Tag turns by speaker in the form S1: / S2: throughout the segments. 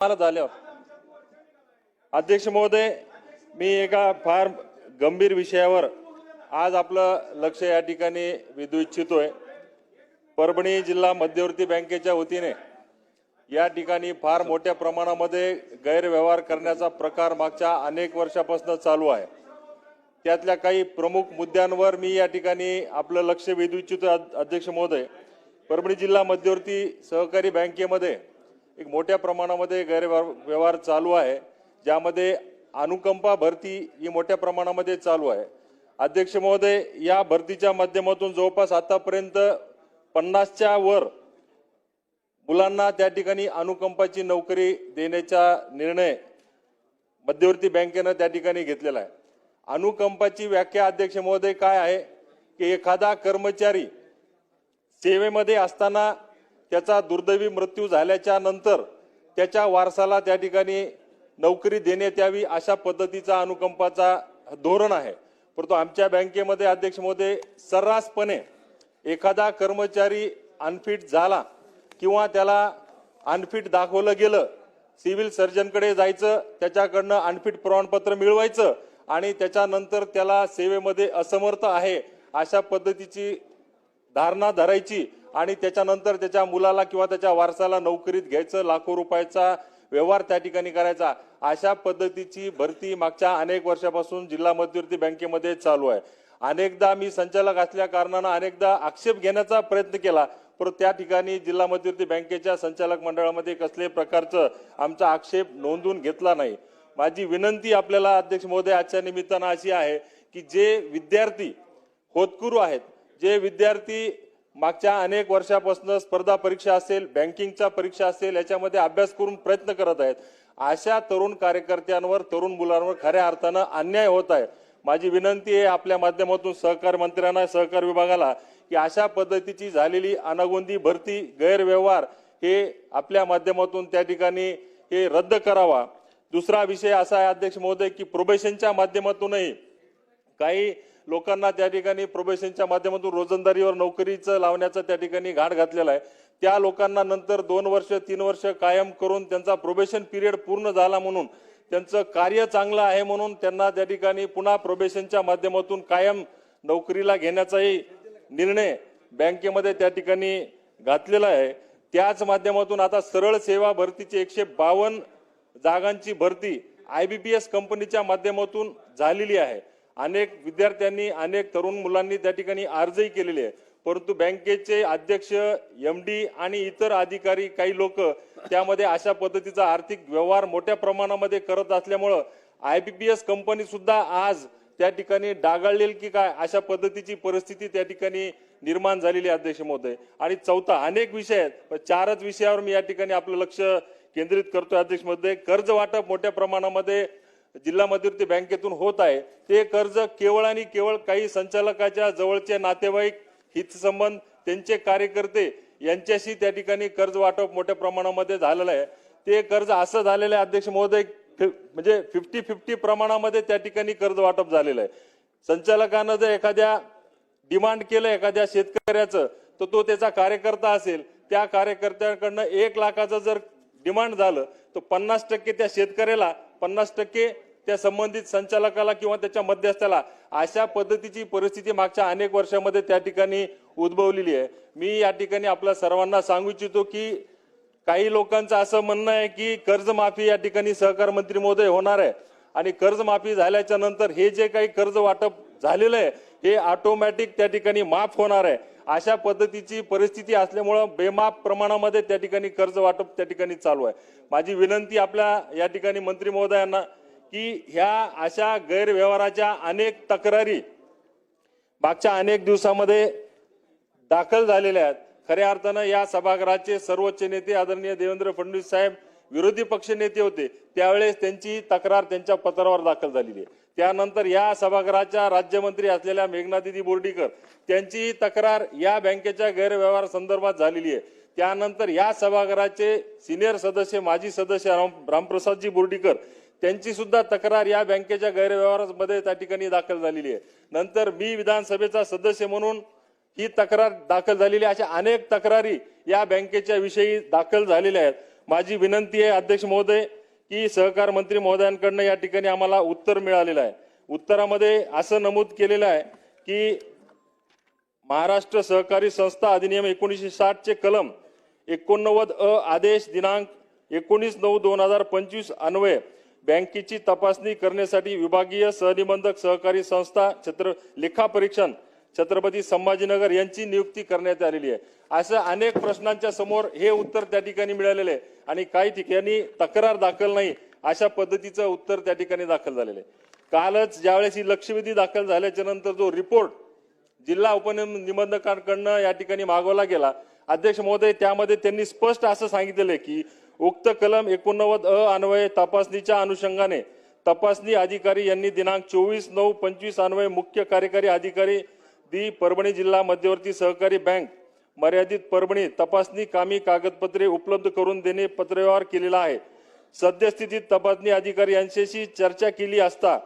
S1: मला झाल्यावर अध्यक्ष महोदय, मी एका फार गंभीर विषयावर आज आपलं लक्ष या ठिकाणी वेधू इच्छितोय। परभणी जिल्हा मध्यवर्ती बँकेच्या वतीने या ठिकाणी फार मोठ्या प्रमाणामध्ये गैरव्यवहार करण्याचा प्रकार मागच्या अनेक वर्षापासून चालू आहे। त्यातल्या काही प्रमुख मुद्द्यांवर मी या ठिकाणी आपलं लक्ष वेधू इच्छितो। अध्यक्ष महोदय, परभणी जिल्हा मध्यवर्ती सहकारी बँकेमध्ये एक मोठ्या प्रमाणामध्ये गैरव्यवहार चालू आहे, ज्यामध्ये अनुकंपा भरती ही मोठ्या प्रमाणामध्ये चालू आहे। अध्यक्ष महोदय, या भरतीच्या माध्यमातून जवळपास आतापर्यंत 50च्या वर मुलांना त्या ठिकाणी अनुकंपाची नोकरी देण्याचा निर्णय मध्यवर्ती बँकेने त्या ठिकाणी घेतलेला आहे। अनुकंपाची व्याख्या अध्यक्ष महोदय काय आहे की एखादा कर्मचारी सेवेमध्ये असताना त्याचा दुर्दैवी मृत्यू झाल्याच्या नंतर त्याच्या वारसाला त्या ठिकाणी नोकरी देण्यात यावी अशा पद्धतीचा अनुकंपाचा धोरण आहे। परंतु आमच्या बँकेमध्ये अध्यक्ष महोदय सर्रासपणे एखादा कर्मचारी अनफिट झाला किंवा त्याला अनफिट दाखवलं गेलं, सिव्हिल सर्जनकडे जायचं, त्याच्याकडनं अनफिट प्रमाणपत्र मिळवायचं आणि त्याच्यानंतर त्याला सेवेमध्ये असमर्थ आहे अशा पद्धतीची धारणा धरायची आणि त्याच्यानंतर त्याच्या मुलाला किंवा त्याच्या वारसाला नोकरीत घ्यायचं, लाखो रुपयाचा व्यवहार त्या ठिकाणी करायचा, अशा पद्धतीची भरती मागच्या अनेक वर्षापासून जिल्हा मध्यवर्ती बँकेमध्ये चालू आहे। अनेकदा मी संचालक असल्या कारणानं अनेकदा आक्षेप घेण्याचा प्रयत्न केला, परंतु त्या ठिकाणी जिल्हा मध्यवर्ती बँकेच्या संचालक मंडळामध्ये कसल्याही प्रकारचं आमचा आक्षेप नोंदवून घेतला नाही। माझी विनंती आपल्याला अध्यक्ष महोदय आजच्या निमित्तानं अशी आहे की जे विद्यार्थी होतकरू आहेत, जे विद्यार्थी मागच्या अनेक वर्षापासून स्पर्धा परीक्षा असेल, बँकिंगच्या परीक्षा असेल, याच्यामध्ये अभ्यास करून प्रयत्न करत आहेत, अशा तरुण कार्यकर्त्यांवर, तरुण मुलांवर खऱ्या अर्थानं अन्याय होत आहे। माझी विनंती आहे आपल्या माध्यमातून सहकार मंत्र्यांना, सहकार विभागाला की अशा पद्धतीची झालेली अनागोंदी भरती, गैरव्यवहार हे आपल्या माध्यमातून त्या ठिकाणी हे रद्द करावा। दुसरा विषय असा आहे अध्यक्ष महोदय की प्रोबेशनच्या माध्यमातूनही काही लोकांना त्या ठिकाणी प्रोबेशनच्या माध्यमातून रोजंदारीवर नोकरीचं लावण्याचा त्या ठिकाणी घाट घातलेला आहे। त्या लोकांना नंतर 2 वर्ष 3 वर्ष कायम करून त्यांचा प्रोबेशन पिरियड पूर्ण झाला म्हणून, त्यांचं कार्य चांगलं आहे म्हणून त्यांना त्या ठिकाणी पुन्हा प्रोबेशनच्या माध्यमातून कायम नोकरीला घेण्याचाही निर्णय बँकेमध्ये त्या ठिकाणी घातलेला आहे। त्याच माध्यमातून आता सरळ सेवा भरतीची 152 जागांची भरती IBPS कंपनीच्या माध्यमातून झालेली आहे। अनेक विद्यार्थ्यांनी, अनेक तरुण मुलांनी त्या ठिकाणी अर्जही केलेले आहे, परंतु बँकेचे अध्यक्ष, MD आणि इतर अधिकारी, काही लोक त्यामध्ये अशा पद्धतीचा आर्थिक व्यवहार मोठ्या प्रमाणामध्ये करत असल्यामुळं IBPS कंपनी सुद्धा आज त्या ठिकाणी डागाळलेली की काय अशा पद्धतीची परिस्थिती त्या ठिकाणी निर्माण झालेली आहे अध्यक्ष महोदय। आणि चौथा, अनेक विषय आहेत, पण 4च विषयावर मी या ठिकाणी आपलं लक्ष केंद्रित करतोय अध्यक्ष महोदय। कर्ज वाटप मोठ्या प्रमाणामध्ये जिल्हा मध्यवर्ती बँकेतून होत आहे। ते कर्ज केवळ आणि केवळ काही संचालकाच्या जवळचे नातेवाईक, हितसंबंध, त्यांचे कार्यकर्ते यांच्याशी त्या ठिकाणी कर्ज वाटप मोठ्या प्रमाणामध्ये झालेलं आहे। ते कर्ज असं झालेलं आहे अध्यक्ष महोदय, म्हणजे 50-50 प्रमाणामध्ये त्या ठिकाणी कर्ज वाटप झालेलं आहे। संचालकानं जर एखाद्या डिमांड केलं एखाद्या शेतकऱ्याचं, तर तो त्याचा कार्यकर्ता असेल, त्या कार्यकर्त्याकडनं 1 लाखाचं जर डिमांड झालं तर 50% त्या शेतकऱ्याला, 50% त्या संबंधित संचालकाला किंवा त्याच्या मध्यस्थाला, अशा पद्धतीची परिस्थिती मागच्या अनेक वर्षामध्ये त्या ठिकाणी उद्भवलेली आहे। मी या ठिकाणी आपल्या सर्वांना सांगू इच्छितो की काही लोकांचं असं म्हणणं आहे की कर्जमाफी या ठिकाणी सहकार मंत्री महोदय होणार आहे आणि कर्जमाफी झाल्याच्या नंतर हे जे काही कर्ज वाटप झालेलं आहे हे ऑटोमॅटिक त्या ठिकाणी माफ होणार आहे। अशा पद्धतीची परिस्थिती असल्यामुळे बेमाप प्रमाणामध्ये त्या ठिकाणी कर्ज वाटप त्या ठिकाणी चालू आहे। माझी विनंती आपल्या या ठिकाणी मंत्री महोदयांना की ह्या अशा गैरव्यवहाराच्या अनेक तक्रारी मागच्या अनेक दिवसामध्ये दाखल झालेल्या आहेत। खऱ्या अर्थानं या सभागृहाचे सर्वोच्च नेते आदरणीय देवेंद्र फडणवीस साहेब विरोधी पक्ष नेते होते, त्यावेळेस त्यांची तक्रार त्यांच्या पत्रावर दाखल झालेली आहे। त्यानंतर या सभागृहाच्या राज्यमंत्री असलेल्या मेघनादिदी बोर्डीकर त्यांची तक्रार या बँकेच्या गैरव्यवहार संदर्भात झालेली आहे। त्यानंतर या सभागृहाचे सिनियर सदस्य, माजी सदस्य रामप्रसादजी बोर्डीकर त्यांची सुद्धा तक्रार या बँकेच्या गैरव्यवहारामध्ये त्या ठिकाणी दाखल झालेली आहे। नंतर मी विधानसभेचा सदस्य म्हणून ही तक्रार दाखल झालेली, अशा अनेक तक्रारी या बँकेच्या विषयी दाखल झालेल्या आहेत। माझी विनंती आहे अध्यक्ष महोदय की सहकार मंत्री महोदयांकडनं या ठिकाणी आम्हाला उत्तर मिळालेलं आहे। उत्तरामध्ये असं नमूद केलेलं आहे की महाराष्ट्र सहकारी संस्था अधिनियम 1960 चे कलम 89 अ आदेश दिनांक 19/9/2025 अन्वये बँकेची तपासणी करण्यासाठी विभागीय सहनिबंधक सहकारी संस्था लेखा परीक्षण छत्रपती संभाजीनगर यांची नियुक्ती करण्यात आलेली आहे। असं अनेक प्रश्नांच्या समोर हे उत्तर त्या ठिकाणी मिळालेले आहे आणि काही ठिकाणी तक्रार दाखल नाही अशा पद्धतीचं उत्तर त्या ठिकाणी दाखल झालेलं आहे। कालच ज्यावेळेस ही लक्षवेधी दाखल झाल्याच्या नंतर जो रिपोर्ट जिल्हा उपनिबंधकांकडनं या ठिकाणी मागवला गेला अध्यक्ष महोदय, त्यामध्ये त्यांनी स्पष्ट असं सांगितलेलं आहे की उक्त कलम 89 अ अन्वये तपासणीच्या अनुषंगाने तपासणी अधिकारी यांनी दिनांक 24/9/25 अन्वये मुख्य कार्यकारी अधिकारी परभणी जिल्हा मध्यवर्ती सहकारी बँक मर्यादित परभणी तपासणी कामी कागदपत्रे उपलब्ध करून देणे पत्रव्यवहार केलेला आहे। सद्यस्थितीत तपासणी अधिकारी यांच्याशी चर्चा केली असता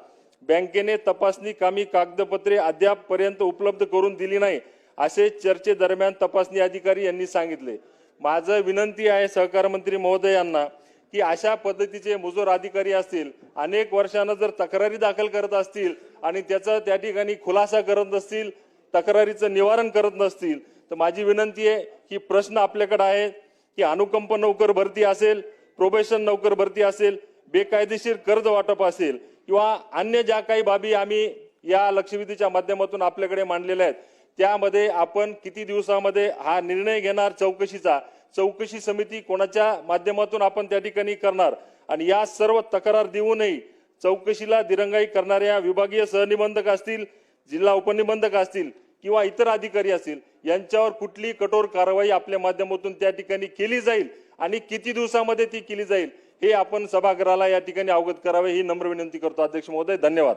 S1: बँकेने तपासणी कामी कागदपत्रे अद्याप पर्यंत उपलब्ध करून दिली नाही असे चर्चेदरम्यान तपासणी अधिकारी यांनी सांगितले। माझं विनंती आहे सहकार मंत्री महोदयांना की अशा पद्धतीचे मुजोर अधिकारी असतील अनेक वर्षांना जर तक्रारी दाखल करत असतील आणि त्याचा त्या ठिकाणी खुलासा करत नसतील, तक्रारीचं निवारण करत नसतील, तर माझी विनंती आहे की प्रश्न आपल्याकडे आहे की अनुकंप नोकर भरती असेल, प्रोबेशन नोकर भरती असेल, बेकायदेशीर कर्ज वाटप असेल किंवा अन्य ज्या काही बाबी आम्ही या लक्षवेधीच्या माध्यमातून आपल्याकडे मांडलेल्या आहेत त्यामध्ये आपण किती दिवसामध्ये हा निर्णय घेणार चौकशीचा, चौकशी समिती कोणाच्या माध्यमातून आपण त्या ठिकाणी करणार आणि या सर्व तक्रार देऊनही चौकशीला दिरंगाई करणाऱ्या विभागीय सहनिबंधक असतील, जिल्हा उपनिबंधक असतील किंवा इतर अधिकारी असतील यांच्यावर कुठली कठोर कारवाई आपल्या माध्यमातून त्या ठिकाणी केली जाईल आणि किती दिवसामध्ये ती केली जाईल हे आपण सभागृहाला या ठिकाणी अवगत करावे ही नम्र विनंती करतो अध्यक्ष महोदय। धन्यवाद।